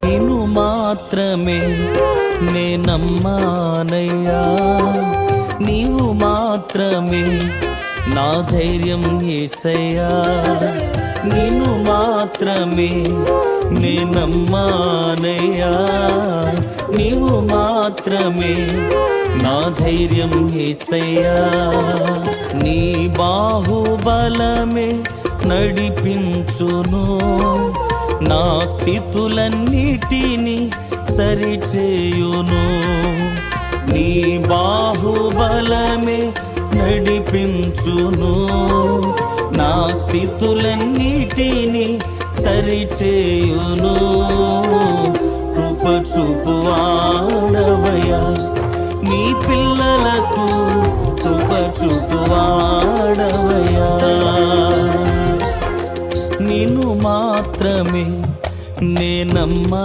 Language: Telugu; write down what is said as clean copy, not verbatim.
నిన్ను మాత్రమే నే నమ్మానయ్యా, నీవు మాత్రమే నా ధైర్యం యేసయ్యా, నిన్ను మాత్రమే నే నమ్మానయ్యా, నీవు మాత్రమే నా ధైర్యం యేసయ్యా. నీ బాహుబలమే నడిపించును, నా స్థితులన్నిటినీ సరిచేయును. నీ బాహుబలమే నడిపించును, నా స్థితులన్నిటినీ సరిచేయును. కృప చూపువాడవయ్యా, నీ పిల్లలకు కృప చూపువాడవయ్యా, నిన్ను మాత్రమే నే నమ్మా.